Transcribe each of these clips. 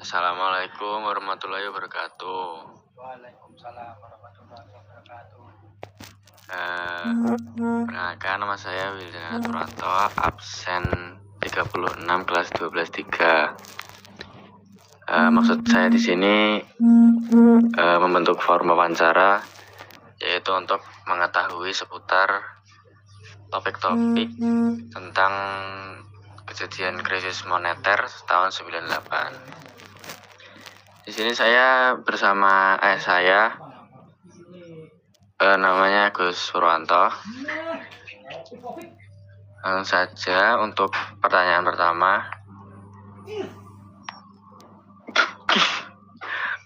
Assalamualaikum warahmatullahi wabarakatuh. Waalaikumsalam warahmatullahi wabarakatuh. Perkenalkan, nama saya Wildan Turanto, absen 36 kelas 12-3. Maksud saya di sini membentuk forum wawancara, yaitu untuk mengetahui seputar topik-topik tentang kejadian krisis moneter tahun 98. Di sini saya bersama ayah saya, namanya Gus Purwanto. Langsung saja untuk pertanyaan pertama.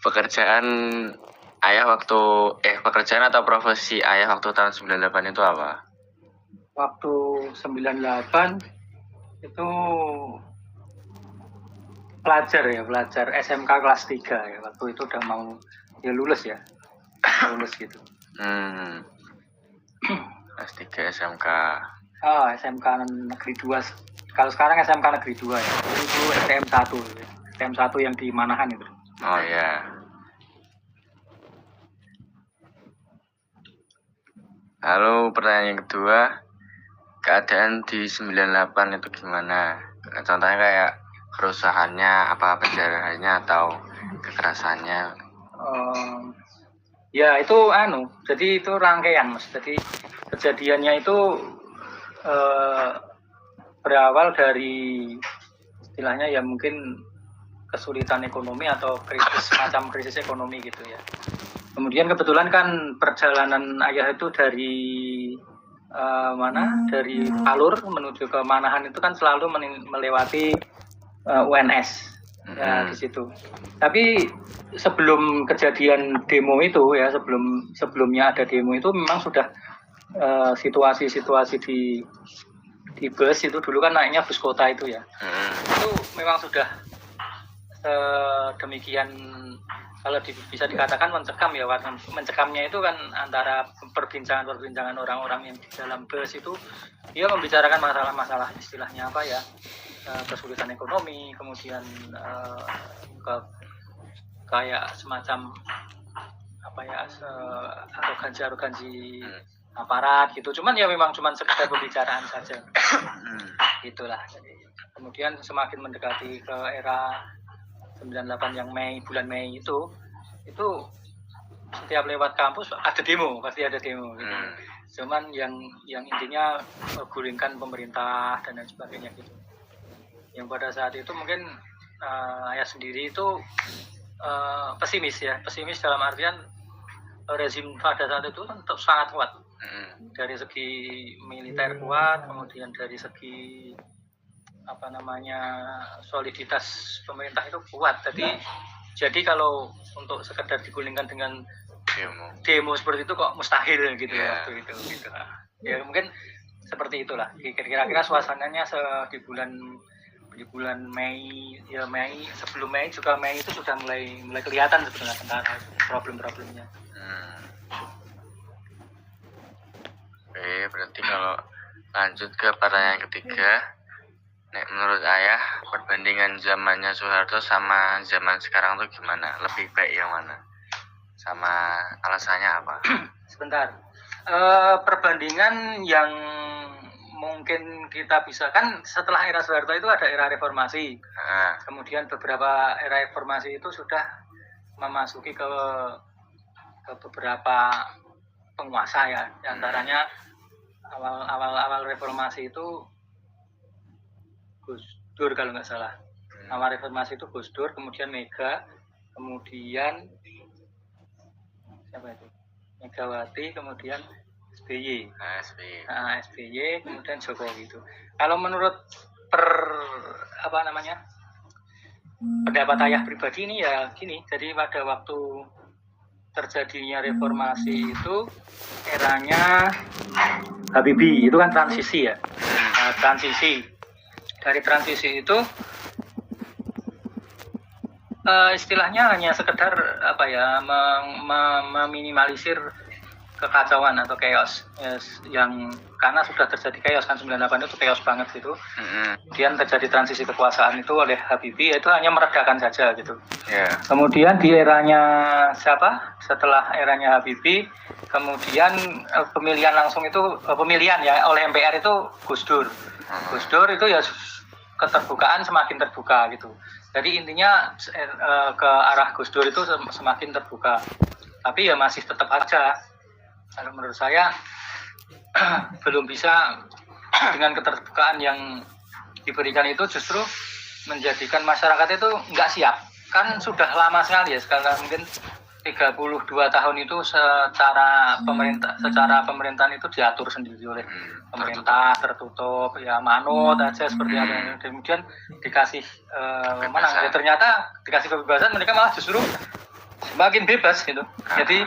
Pekerjaan atau profesi ayah waktu tahun 98 itu apa? Waktu 98 itu pelajar SMK kelas 3 ya. Waktu itu udah mau lulus gitu. Kelas 3 SMK. SMK Negeri 2. Kalau sekarang SMK Negeri 2 ya. Itu STM 1 ya. STM 1 yang di Manahan itu. Oh ya. Lalu pertanyaan yang kedua, keadaan di 98 itu gimana? Contohnya kayak kerusakannya, apa penjarahannya atau kekerasannya? Ya itu jadi itu rangkaian Mas. Jadi kejadiannya itu berawal dari istilahnya ya mungkin kesulitan ekonomi atau semacam krisis ekonomi gitu ya. Kemudian kebetulan kan perjalanan ayah itu dari dari Alur menuju ke Manahan itu kan selalu melewati UNS ya di situ. Tapi sebelum kejadian demo itu ya, sebelumnya ada demo itu memang sudah situasi di bus itu dulu kan naiknya bus kota itu ya. Itu memang sudah demikian, kalau bisa dikatakan mencekam ya. Mencekamnya itu kan antara perbincangan orang-orang yang di dalam bus itu, dia membicarakan masalah-masalah istilahnya apa ya, kesulitan ekonomi, kemudian kayak semacam apa ya, arogansi aparat gitu. Cuman ya memang sekedar pembicaraan saja. Itulah. Jadi kemudian semakin mendekati ke era 98 yang bulan Mei itu setiap lewat kampus pasti ada demo gitu. Cuman yang intinya gulingkan pemerintah dan lain sebagainya gitu. Yang pada saat itu mungkin ayah sendiri itu pesimis dalam artian rezim pada saat itu tetap sangat kuat. Dari segi militer kuat, kemudian dari segi soliditas pemerintah itu kuat. Jadi kalau untuk sekedar digulingkan dengan demo seperti itu kok mustahil gitu ya waktu itu gitu. Ya mungkin seperti itulah kira-kira suasananya di bulan Mei ya. Sebelum Mei juga, Mei itu sudah mulai kelihatan sebenarnya problem-problemnya. Oke, berarti kalau lanjut ke pertanyaan ketiga, menurut ayah perbandingan zamannya Soeharto sama zaman sekarang tuh gimana? Lebih baik yang mana? Sama alasannya apa? Sebentar. Perbandingan yang mungkin kita bisa, kan setelah era Soeharto itu ada era reformasi. Kemudian beberapa era reformasi itu sudah memasuki ke beberapa penguasa ya. Di antaranya awal reformasi itu Gus Dur kalau nggak salah. Awal reformasi itu Gus Dur, kemudian Mega, kemudian siapa itu? Megawati, kemudian SBY. SBY, kemudian Jokowi itu. Kalau menurut pendapat ayah pribadi ini ya gini. Jadi pada waktu terjadinya reformasi itu eranya Habibie, itu kan transisi ya. Dari transisi itu istilahnya hanya sekedar meminimalisir kekacauan atau chaos yang karena sudah terjadi chaos kan 98 itu chaos banget gitu. Kemudian terjadi transisi kekuasaan itu oleh Habibie, itu hanya meredakan saja gitu. Kemudian di eranya siapa? Setelah eranya Habibie, kemudian pemilihan langsung itu pemilihan ya oleh MPR itu Gus Dur. Gus Dur itu ya keterbukaan semakin terbuka gitu. Jadi intinya ke arah Gus Dur itu semakin terbuka. Tapi ya masih tetap aja. Kalau menurut saya belum bisa dengan keterbukaan yang diberikan itu justru menjadikan masyarakat itu nggak siap. Kan sudah lama sekali ya, sekarang mungkin 32 tahun itu secara pemerintahan itu diatur sendiri oleh pemerintah, tertutup, ya manut aja seperti apa. Kemudian dikasih menang, ya ternyata dikasih kebebasan mereka malah justru semakin bebas gitu. Jadi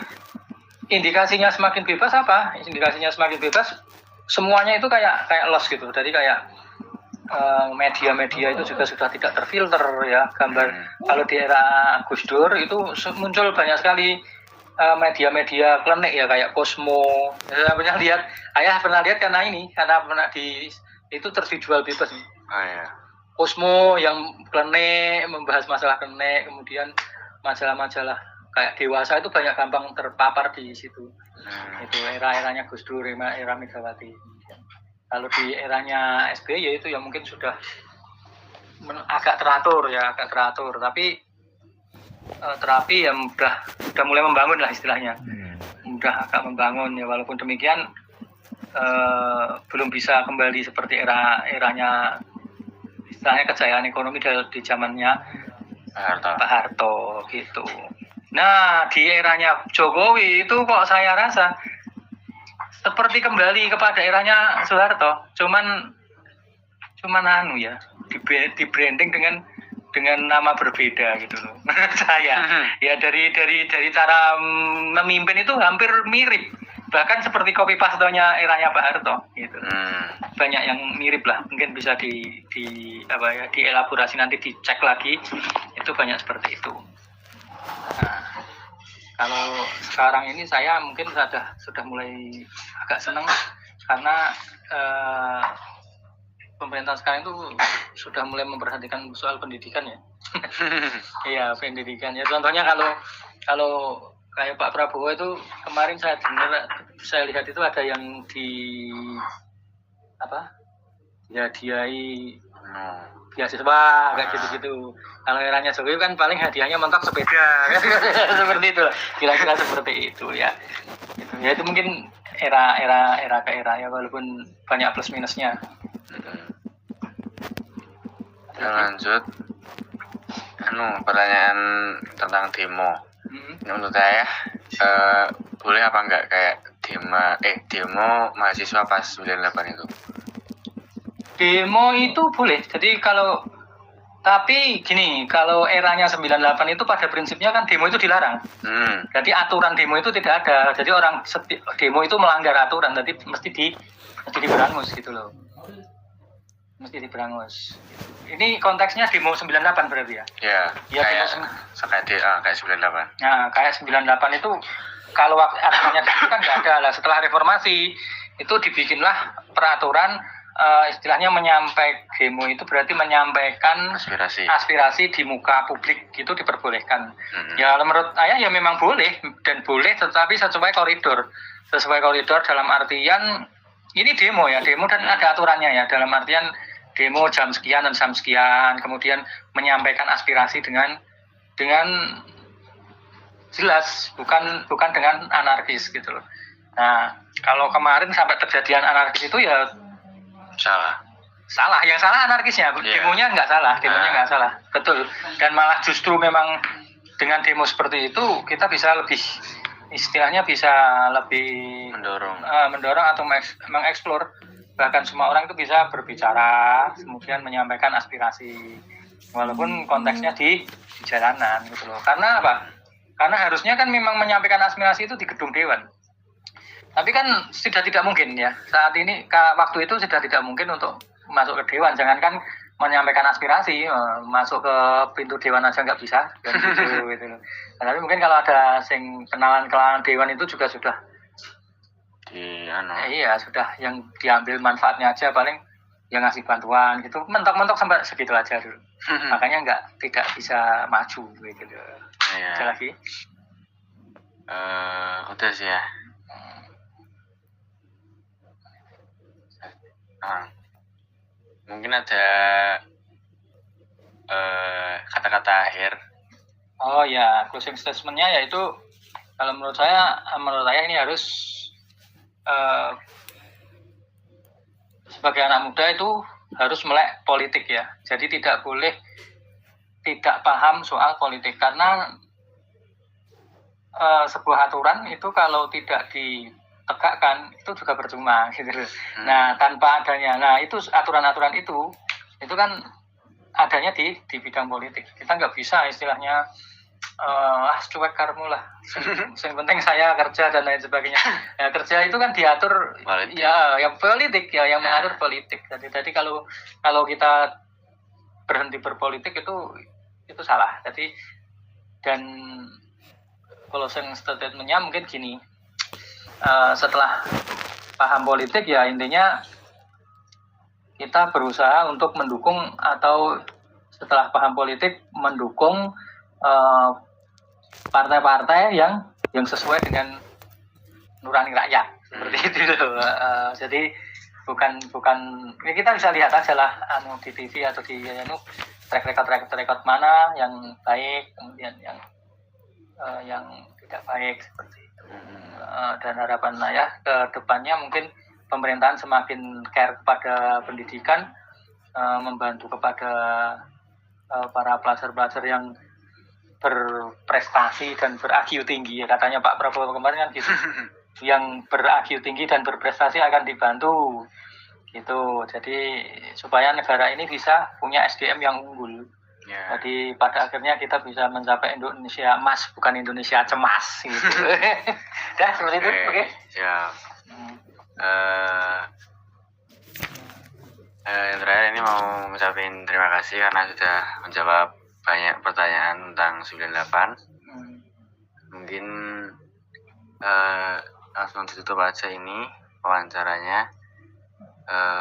indikasinya semakin bebas apa? Indikasinya semakin bebas semuanya itu kayak loss gitu. Jadi kayak media-media itu juga sudah tidak terfilter ya gambar. Kalau di era Gus Dur itu muncul banyak sekali media-media klenik ya kayak Cosmo. Saya pernah lihat karena pernah itu terjual bebas. Cosmo yang klenik membahas masalah klenik, kemudian majalah-majalah kayak dewasa itu banyak gampang terpapar di situ. Itu era-eranya Gus Dur, era Megawati. Kalau di eranya SBY itu ya mungkin sudah agak teratur, tapi yang udah mulai membangun lah istilahnya. Udah agak membangun ya, walaupun demikian belum bisa kembali seperti eranya istilahnya kejayaan ekonomi di zamannya Pak Harto gitu. Nah, di eranya Jokowi itu kok saya rasa seperti kembali kepada eranya Soeharto, cuman di branding dengan nama berbeda gitu loh. Menurut saya ya dari cara memimpin itu hampir mirip, bahkan seperti copy paste-nya eranya Pak Harto gitu. Banyak yang mirip lah, mungkin bisa dielaborasi nanti, dicek lagi, itu banyak seperti itu. Nah, kalau sekarang ini saya mungkin sudah mulai agak senang karena pemerintah sekarang itu sudah mulai memperhatikan soal pendidikan ya. Iya, pendidikan ya. Contohnya kalau kayak Pak Prabowo itu kemarin saya lihat itu ada yang dihadiahi beasiswa kayak gitu-gitu. Kalau eranya Jokowi kan paling hadiahnya mentok sepeda seperti itu, kira-kira seperti itu ya. Ya itu mungkin era ke era ya, walaupun banyak plus minusnya. Lanjut, pertanyaan tentang demo. Menurut saya boleh apa enggak kayak demo mahasiswa pas 98 itu? Demo itu boleh. Jadi tapi gini, kalau eranya 98 itu pada prinsipnya kan demo itu dilarang. Jadi aturan demo itu tidak ada. Jadi orang demo itu melanggar aturan, jadi mesti diberangus gitu loh. Mesti diberangus. Ini konteksnya demo 98 berarti ya? Iya, kayak 98. Nah, kayak 98 itu kalau aturannya itu kan nggak ada lah. Setelah reformasi itu dibikinlah peraturan, istilahnya demo itu berarti menyampaikan aspirasi di muka publik, itu diperbolehkan. Ya menurut saya ya memang boleh, tetapi sesuai koridor dalam artian ini demo dan ada aturannya ya, dalam artian demo jam sekian dan jam sekian, kemudian menyampaikan aspirasi dengan jelas, bukan dengan anarkis gitu loh. Nah, kalau kemarin sampai terjadian anarkis itu ya salah, yang salah anarkisnya, demonya nggak salah, betul. Dan malah justru memang dengan demo seperti itu kita bisa lebih mendorong atau mengeksplor, bahkan semua orang itu bisa berbicara, kemudian menyampaikan aspirasi, walaupun konteksnya di jalanan gitu loh. Karena apa? Karena harusnya kan memang menyampaikan aspirasi itu di gedung dewan. Tapi kan sudah tidak mungkin ya. Saat ini, waktu itu sudah tidak mungkin untuk masuk ke dewan. Jangankan menyampaikan aspirasi, masuk ke pintu dewan aja nggak bisa. Gitu. Tapi mungkin kalau ada kenalan dewan itu juga sudah Iya, sudah yang diambil manfaatnya aja, paling yang ngasih bantuan gitu, mentok-mentok sampai segitu aja dulu. Makanya tidak bisa maju gitu. Iya. Ada lagi? Udah sih ya. Mungkin ada kata-kata akhir. Oh ya, closing statementnya yaitu kalau menurut saya ini harus sebagai anak muda itu harus melek politik ya. Jadi tidak boleh tidak paham soal politik, karena sebuah aturan itu kalau tidak ditegakkan itu juga percuma gitu. Nah, tanpa adanya, itu aturan-aturan itu kan adanya di bidang politik. Kita nggak bisa istilahnya cuek karmu lah. Yang penting saya kerja dan lain sebagainya. Ya, kerja itu kan diatur politik. Ya, yang politik ya, yang mengatur politik. Jadi kalau kita berhenti berpolitik itu salah. Jadi dan closing statement-nya mungkin gini. Setelah paham politik ya intinya kita berusaha untuk mendukung, atau setelah paham politik mendukung partai-partai yang sesuai dengan nurani rakyat seperti itu loh. Jadi bukan ya kita bisa lihat aja lah di TV atau di track record mana yang baik, kemudian yang tidak baik seperti itu. Dan harapan saya ke depannya mungkin pemerintahan semakin care kepada pendidikan, membantu kepada para pelajar-pelajar yang berprestasi dan ber-IQ tinggi ya, katanya Pak Prabowo kemarin kan gitu. Yang ber-IQ tinggi dan berprestasi akan dibantu gitu. Jadi supaya negara ini bisa punya SDM yang unggul. Jadi pada akhirnya kita bisa mencapai Indonesia emas, bukan Indonesia cemas gitu. Dah seperti itu, oke? Siap. Yang terakhir ini mau ngucapin terima kasih karena sudah menjawab banyak pertanyaan tentang 98. Mungkin langsung ditutup aja ini wawancaranya.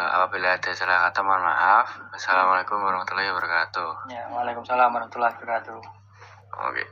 Apabila ada salah kata mohon maaf. Assalamualaikum warahmatullahi wabarakatuh. Ya, waalaikumsalam warahmatullahi wabarakatuh. Oke.